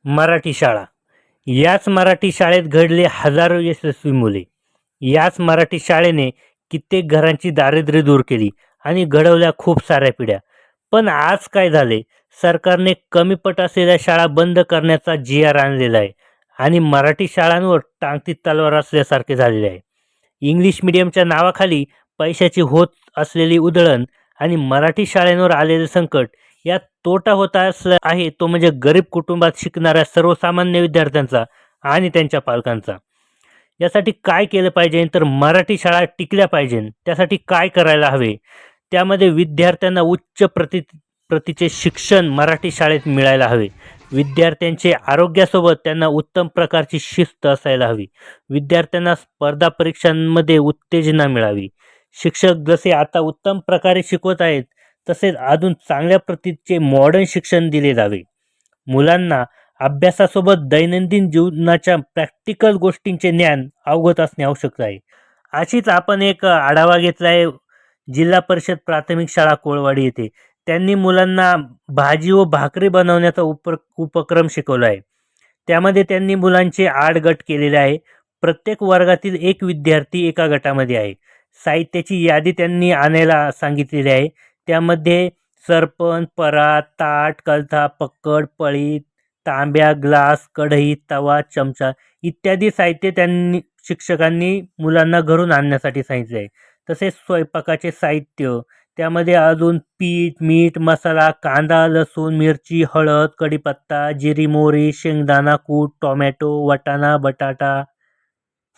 मराठी शाळा. याच मराठी शाळेत घडले हजारो यशस्वी मुले. याच मराठी शाळेने कित्येक घरांची दारिद्र्य दूर केली आणि घडवल्या खूप साऱ्या पिढ्या. पण आज काय झाले? सरकारने कमी पट असलेल्या शाळा बंद करण्याचा जी-आर आणलेला आहे आणि मराठी शाळांवर टांगती तलवार असल्यासारखे झालेले आहे. इंग्लिश मीडियमच्या नावाखाली पैशाची होत असलेली उधळण आणि मराठी शाळांवर आलेले संकट यात तोटा होत असला आहे तो म्हणजे गरीब कुटुंबात शिकणाऱ्या सर्वसामान्य विद्यार्थ्यांचा आणि त्यांच्या पालकांचा. यासाठी काय केलं पाहिजे तर मराठी शाळा टिकल्या पाहिजे. त्यासाठी काय करायला हवे? त्यामध्ये विद्यार्थ्यांना उच्च प्रतीचे शिक्षण मराठी शाळेत मिळायला हवे. विद्यार्थ्यांचे आरोग्यासोबत त्यांना उत्तम प्रकारची शिस्त असायला हवी. विद्यार्थ्यांना स्पर्धा परीक्षांमध्ये उत्तेजना मिळावी. शिक्षक जसे आता उत्तम प्रकारे शिकवत आहेत तसेच अजून चांगल्या प्रतीचे मॉडर्न शिक्षण दिले जावे. मुलांना अभ्यासासोबत दैनंदिन जीवनाच्या प्रॅक्टिकल गोष्टींचे ज्ञान अवगत असणे आवश्यक आहे. अशीच आपण एक आढावा घेतला आहे जिल्हा परिषद प्राथमिक शाळा कोळवाडी येथे. त्यांनी मुलांना भाजी व भाकरी बनवण्याचा उपक्रम शिकवला आहे. त्यामध्ये त्यांनी मुलांचे 8 गट केलेले आहे. प्रत्येक वर्गातील एक विद्यार्थी एका गटामध्ये आहे. साहित्याची यादी त्यांनी आणायला सांगितलेली आहे. त्यामध्ये सरपण, परात, ताट, कलथा, पक्कड, पळी, तांब्या, ग्लास, कढई, तवा, चमचा इत्यादी साहित्य शिक्षकांनी मुलांना घरून आणण्यासाठी सांगितले आहे. तसेच स्वयंपाकाचे साहित्य त्यामध्ये अजून पीठ, मीठ, मसाला, कांदा, लसूण, मिरची, हळद, कढीपत्ता, जिरी, मोहरी, शेंगदाणा कूट, टोमॅटो, वाटाणा, बटाटा,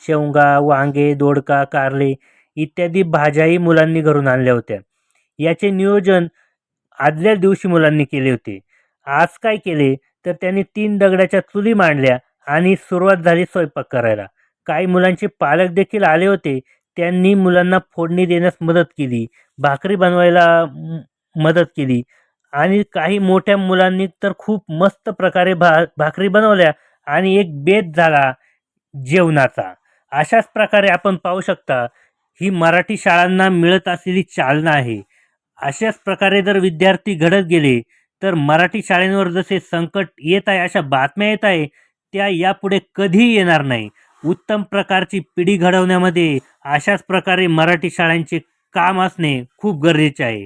शेवगा, वांगे, दोडका, कारले इत्यादी भाज्याही मुलांनी घरून आणल्या होत्या. याचे नियोजन आदल्या दिवशी मुलांनी केले होते. आज काय केले तर त्यांनी 3 दगडाच्या चुली मांडल्या आणि सुरुवात झाली स्वयंपाक करायला. काही मुलांचे पालक देखील आले होते. त्यांनी मुलांना फोडणी देण्यास मदत केली, भाकरी बनवायला मदत केली आणि काही मोठ्या मुलांनी तर खूप मस्त प्रकारे भाकरी बनवल्या आणि एक बेत झाला जेवणाचा. अशाच प्रकारे आपण पाहू शकता ही मराठी शाळांना मिळत असलेली चालना आहे. अशाच प्रकारे जर विद्यार्थी घडत गेले तर मराठी शाळांवर जसे संकट येत आहे अशा बातम्या येत आहे त्या यापुढे कधीही येणार नाही. उत्तम प्रकारची पिढी घडवण्यामध्ये अशाच प्रकारे मराठी शाळांचे काम असणे खूप गरजेचे आहे.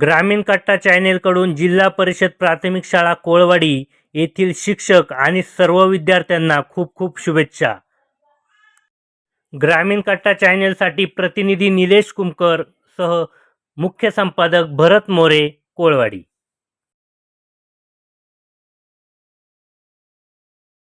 ग्रामीण कट्टा चॅनेलकडून जिल्हा परिषद प्राथमिक शाळा कोळवाडी येथील शिक्षक आणि सर्व विद्यार्थ्यांना खूप खूप शुभेच्छा. ग्रामीण कट्टा चॅनेलसाठी प्रतिनिधी निलेश कुमकर सह मुख्य संपादक भरत मोरे, कोळवाडी.